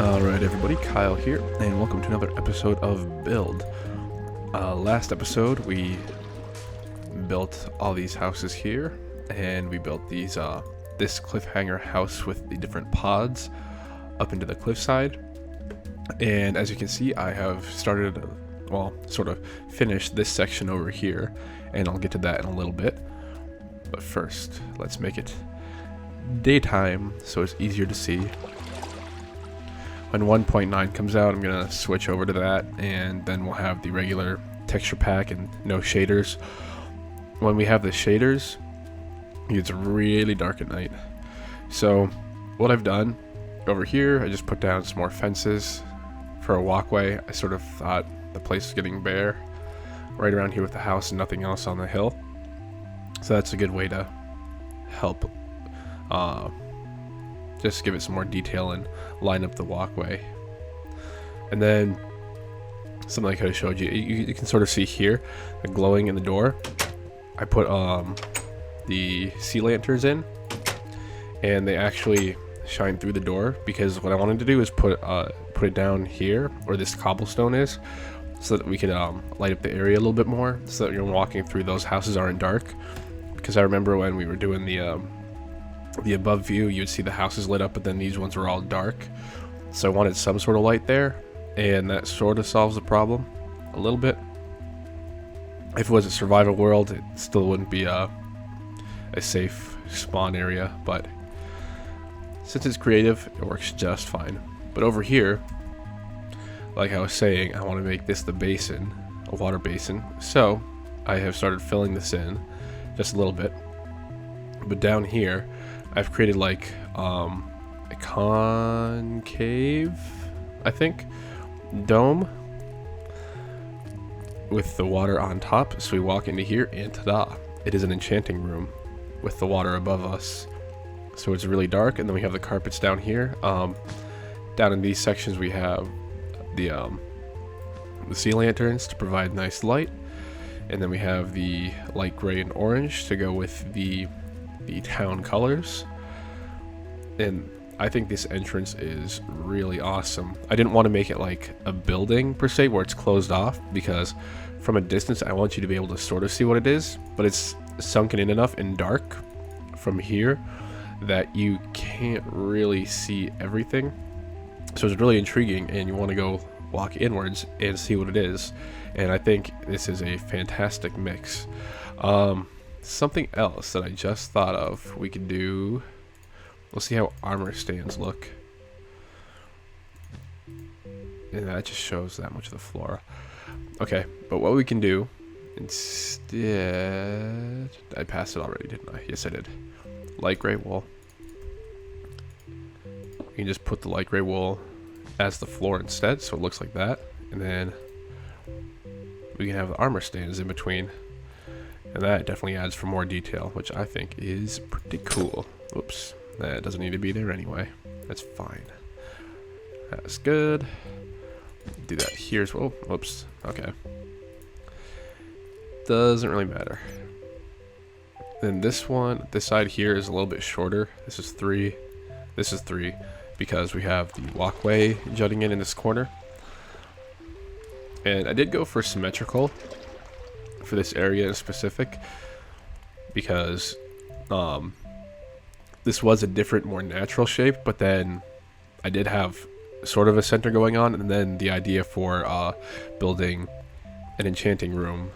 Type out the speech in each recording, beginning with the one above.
Alright everybody, Kyle here, and welcome to another episode of Build. Last episode we built all these houses here, and we built these this cliffhanger house with the different pods up into the cliffside. And as you can see, I have started, well, sort of finished this section over here, and I'll get to that in a little bit. But first, let's make it daytime so it's easier to see. When 1.9 comes out, I'm going to switch over to that, and then we'll have the regular texture pack and no shaders. When we have the shaders, it gets really dark at night. So what I've done over here, I just put down some more fences for a walkway. I sort of thought the place was getting bare right around here with the house and nothing else on the hill. So that's a good way to help just give it some more detail and line up the walkway. And then something I could have showed you, you can sort of see here the glowing in the door. I put the sea lanterns in, and they actually shine through the door, because what I wanted to do is put it down here where this cobblestone is, so that we could light up the area a little bit more, so that you're walking through those houses aren't dark. Because I remember when we were doing the above view, you would see the houses lit up, but then these ones were all dark. So I wanted some sort of light there, and that sort of solves the problem a little bit. If it was a survival world, it still wouldn't be a safe spawn area, but since it's creative, it works just fine. But over here, like I was saying, I want to make this the basin, a water basin. So I have started filling this in just a little bit. But down here, I've created like a concave, I think, dome with the water on top. So we walk into here, and ta-da! It is an enchanting room with the water above us. So it's really dark, and then we have the carpets down here. Down in these sections, we have the sea lanterns to provide nice light, and then we have the light gray and orange to go with the town colors. And I think this entrance is really awesome. I didn't want to make it like a building per se where it's closed off, because from a distance I want you to be able to sort of see what it is, but it's sunken in enough and dark from here that you can't really see everything. So it's really intriguing, and you want to go walk inwards and see what it is. And I think this is a fantastic mix. Something else that I just thought of, we could do, we'll see how armor stands look. And that just shows that much of the floor. Okay, but what we can do instead, I passed it already, didn't I? Yes, I did. Light gray wool. You can just put the light gray wool as the floor instead, so it looks like that. And then we can have the armor stands in between. And that definitely adds for more detail, which I think is pretty cool. Oops, that doesn't need to be there anyway. That's fine. That's good. Do that here as well. Whoops, okay. Doesn't really matter. Then this one, this side here is a little bit shorter. This is 3. This is 3, because we have the walkway jutting in this corner. And I did go for symmetrical for this area in specific, because this was a different, more natural shape, but then I did have sort of a center going on, and then the idea for building an enchanting room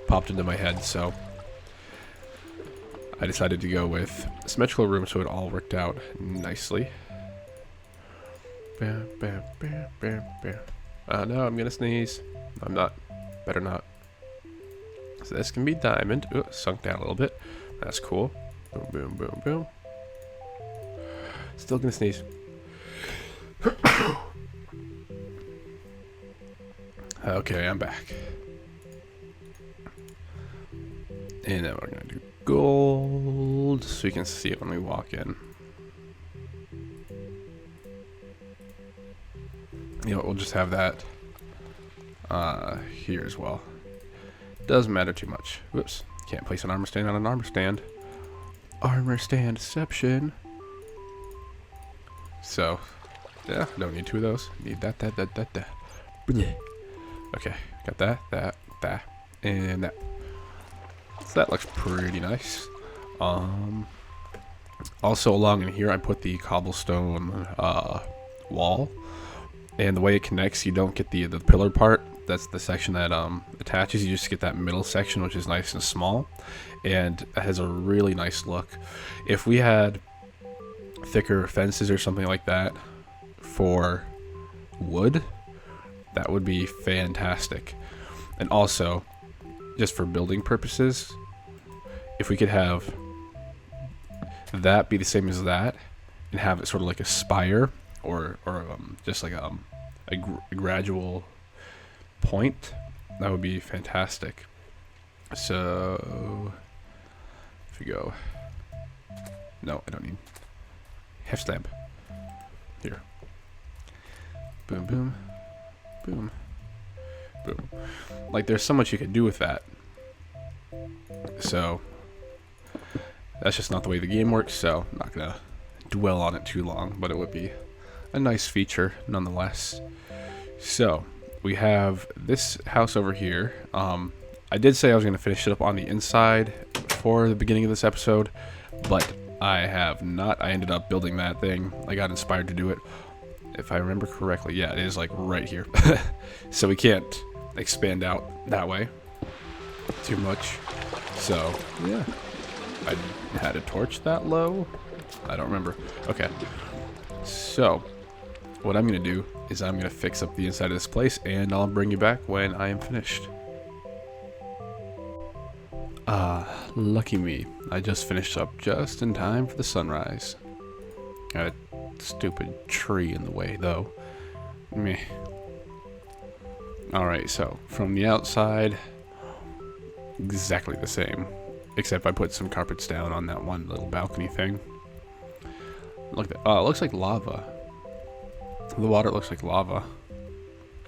popped into my head, so I decided to go with a symmetrical room, so it all worked out nicely. Bam, bam, bam, bam, bam. No, I'm gonna sneeze. I'm not. Better not. So this can be diamond. Ooh, sunk down a little bit. That's cool. Boom, boom, boom, boom. Still gonna sneeze. Okay, I'm back. And then we're gonna do gold, so you can see it when we walk in. You know, we'll just have that here as well. Doesn't matter too much. Whoops. Can't place an armor stand on an armor stand. Armor stand deception. So Yeah, don't need two of those. Need that. Okay, got that, and that. So that looks pretty nice. Also along in here, I put the cobblestone wall, and the way it connects, you don't get the pillar part. That's the section that attaches. You just get that middle section, which is nice and small, and it has a really nice look. If we had thicker fences or something like that for wood, that would be fantastic. And also, just for building purposes, if we could have that be the same as that and have it sort of like a spire or just like a gradual point, that would be fantastic. So if we go, no, I don't need half slab here. Boom, boom, boom, boom. Like, there's so much you could do with that. So that's just not the way the game works, so I'm not gonna dwell on it too long, but it would be a nice feature nonetheless. So we have this house over here. I did say I was gonna finish it up on the inside for the beginning of this episode, but I have not. I ended up building that thing. I got inspired to do it. If I remember correctly, yeah, it is like right here. So we can't expand out that way too much. So yeah, I had a torch that low. I don't remember. Okay, so what I'm gonna do is I'm gonna fix up the inside of this place, and I'll bring you back when I am finished. Lucky me. I just finished up just in time for the sunrise. Got a stupid tree in the way, though. Meh. Alright, so from the outside, exactly the same. Except I put some carpets down on that one little balcony thing. Look at that. Oh, it looks like lava. The water looks like lava.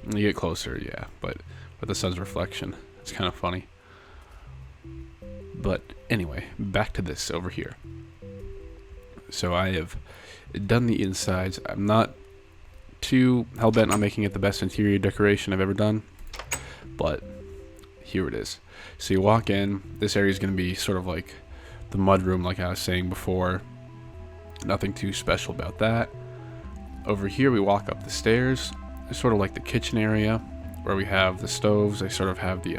You get closer, yeah, but with the sun's reflection, it's kind of funny. But anyway, back to this over here. So I have done the insides. I'm not too hell-bent on making it the best interior decoration I've ever done, but here it is. So you walk in, this area is going to be sort of like the mudroom, like I was saying before. Nothing too special about that. Over here we walk up the stairs. It's sort of like the kitchen area where we have the stoves. They sort of have the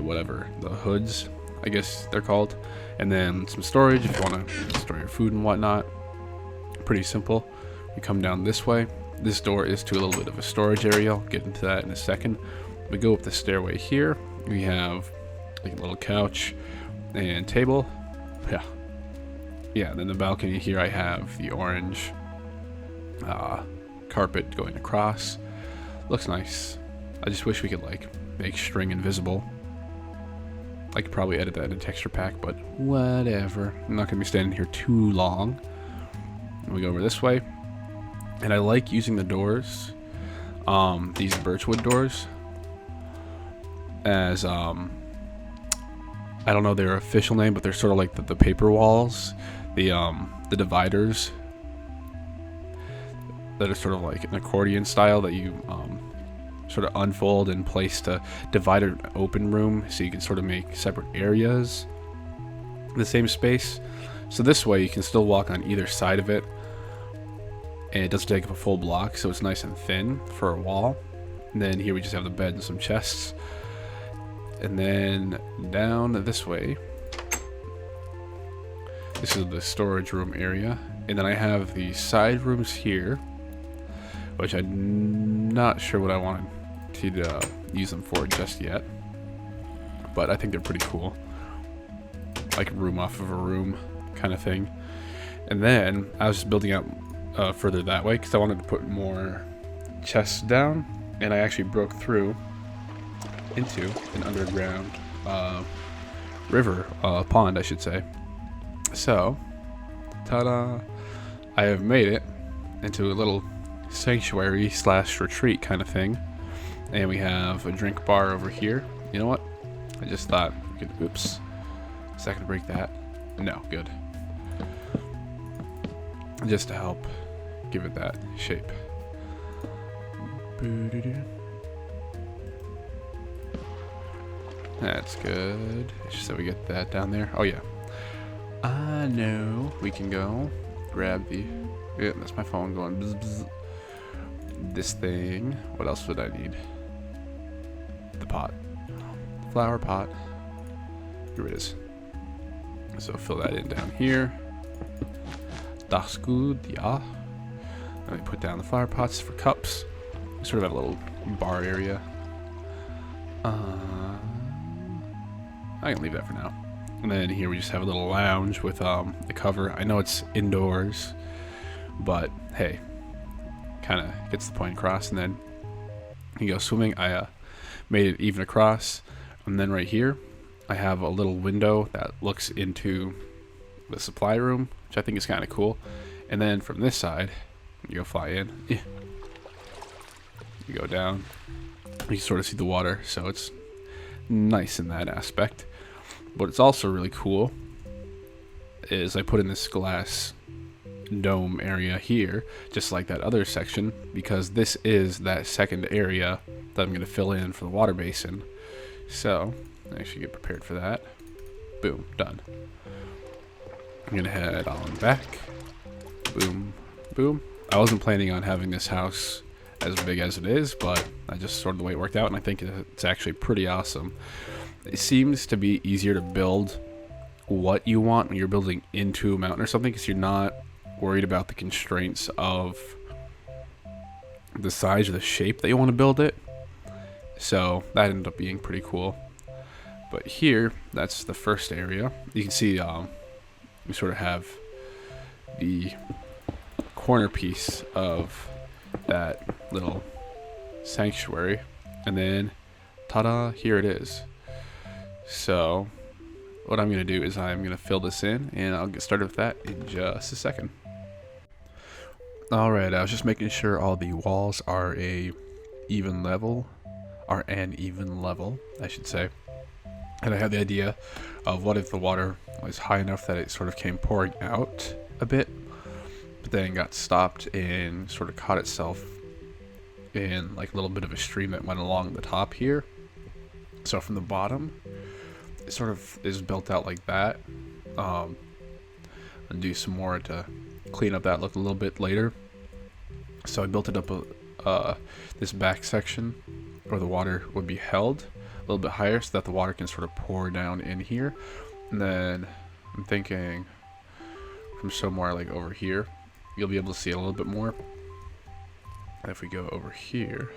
whatever, the hoods, I guess they're called, and then some storage if you want to store your food and whatnot. Pretty simple. We come down this way. This door is to a little bit of a storage area. I'll get into that in a second. We go up the stairway here. We have like a little couch and table. Yeah, then the balcony here, I have the orange carpet going across. Looks nice. I just wish we could like make string invisible. I could probably edit that in a texture pack, but whatever. I'm not going to be standing here too long. And we go over this way. And I like using the doors, these birchwood doors, as, I don't know their official name, but they're sort of like the paper walls, the dividers that are sort of like an accordion style that you sort of unfold and place to divide an open room so you can sort of make separate areas in the same space. So this way you can still walk on either side of it, and it doesn't take up a full block, so it's nice and thin for a wall. And then here we just have the bed and some chests. And then down this way, this is the storage room area. And then I have the side rooms here, which I'm not sure what I wanted to use them for just yet, but I think they're pretty cool, like a room off of a room kind of thing. And then I was just building out further that way because I wanted to put more chests down, and I actually broke through into an underground river, pond I should say. So ta-da, I have made it into a little sanctuary slash retreat kind of thing. And we have a drink bar over here. You know what? I just thought we could, oops. Is that gonna break that? No, good. Just to help give it that shape. That's good. It's just that we get that down there. Oh yeah. I know. We can go grab the... Yeah, that's my phone going bzz, bzz. This thing. What else would I need? The pot. The flower pot. Here it is. So fill that in down here. Das gut, ja. Let me put down the flower pots for cups. We sort of have a little bar area. I can leave that for now. And then here we just have a little lounge with the cover. I know it's indoors, but hey, kind of gets the point across. And then you go swimming. I made it even across. And then right here, I have a little window that looks into the supply room, which I think is kind of cool. And then from this side, you go fly in. You go down. You can sort of see the water, so it's nice in that aspect. But it's also really cool is I put in this glass dome area here, just like that other section, because this is that second area that I'm going to fill in for the water basin. So I should get prepared for that. Boom, done. I'm going to head on back. Boom, boom. I wasn't planning on having this house as big as it is, but I just sort of the way it worked out, and I think it's actually pretty awesome. It seems to be easier to build what you want when you're building into a mountain or something, because you're not worried about the constraints of the size or the shape that you want to build it. So that ended up being pretty cool. But here, that's the first area. You can see we sort of have the corner piece of that little sanctuary, and then ta-da, here it is. So what I'm going to do is I'm going to fill this in, and I'll get started with that in just a second. Alright, I was just making sure all the walls are an even level, I should say. And I had the idea of what if the water was high enough that it sort of came pouring out a bit, but then got stopped and sort of caught itself in like a little bit of a stream that went along the top here. So from the bottom, it sort of is built out like that. And do some more to clean up that look a little bit later. So I built it up this back section where the water would be held a little bit higher so that the water can sort of pour down in here. And then I'm thinking from somewhere like over here, you'll be able to see it a little bit more. And if we go over here,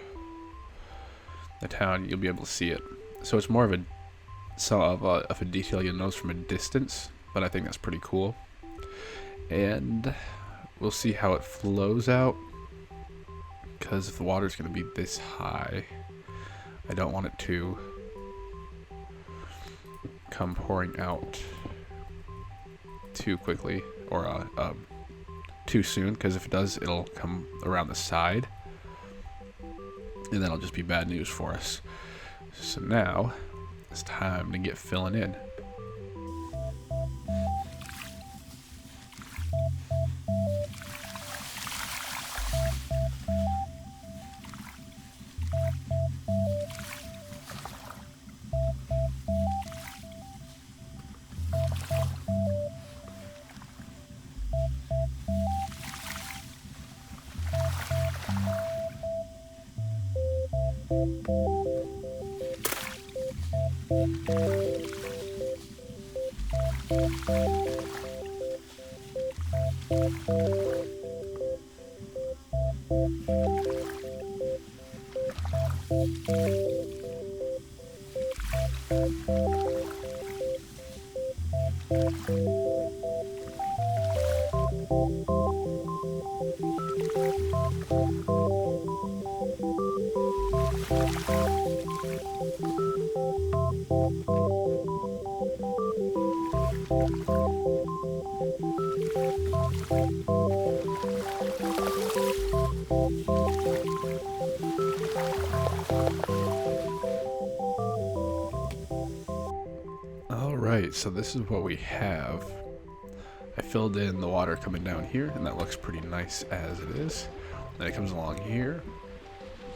the town, you'll be able to see it. So it's more of a detail you'll notice from a distance, but I think that's pretty cool. And we'll see how it flows out, because if the water is going to be this high, I don't want it to come pouring out too quickly or too soon, because if it does, it'll come around the side, and that'll just be bad news for us. So now it's time to get filling in. Alright, so this is what we have. I filled in the water coming down here, and that looks pretty nice as it is. Then it comes along here.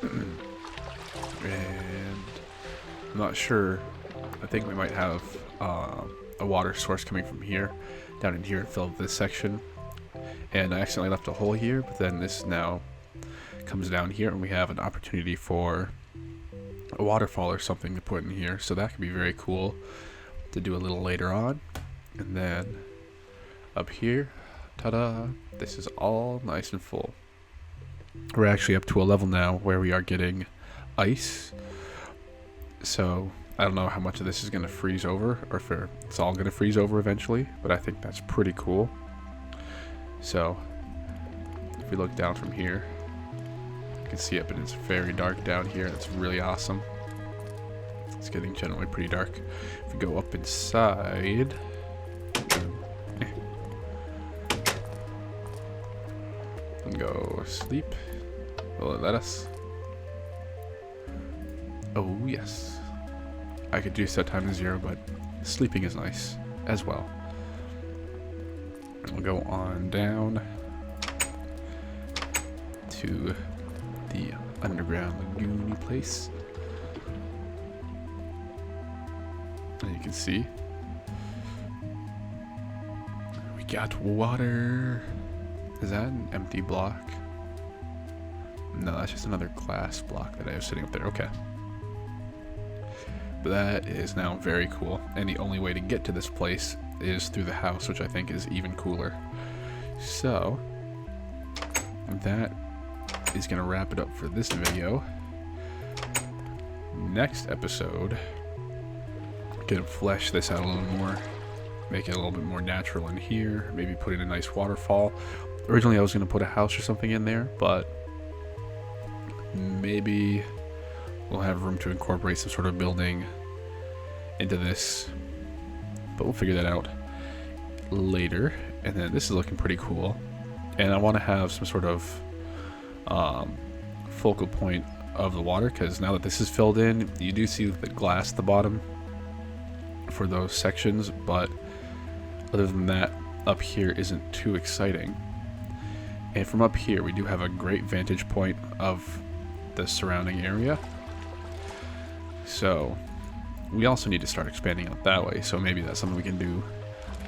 And I'm not sure. I think we might have a water source coming from here down in here and fill this section. And I accidentally left a hole here, but then this now comes down here, and we have an opportunity for a waterfall or something to put in here. So that could be very cool to do a little later on. And then up here, ta-da, this is all nice and full. We're actually up to a level now where we are getting ice. So I don't know how much of this is going to freeze over, or if it's all going to freeze over eventually, but I think that's pretty cool. So if we look down from here, you can see it, but it's very dark down here. It's really awesome. It's getting generally pretty dark. If we go up inside, and go sleep, will it let us? Oh yes, I could do set time to 0, but sleeping is nice as well. We'll go on down to the underground lagoon place, and you can see we got water. Is that an empty block? No, that's just another glass block that I have sitting up there. Okay. But that is now very cool. And the only way to get to this place is through the house, which I think is even cooler. So that is going to wrap it up for this video. Next episode, gonna flesh this out a little more, make it a little bit more natural in here, maybe put in a nice waterfall. Originally I was going to put a house or something in there, but maybe we'll have room to incorporate some sort of building into this, but we'll figure that out later. And then this is looking pretty cool, and I want to have some sort of focal point of the water, because now that this is filled in, you do see the glass at the bottom for those sections, but other than that, up here isn't too exciting. And from up here we do have a great vantage point of the surrounding area, so we also need to start expanding out that way. So maybe that's something we can do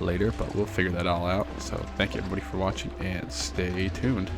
later, but we'll figure that all out. So thank you everybody for watching, and stay tuned.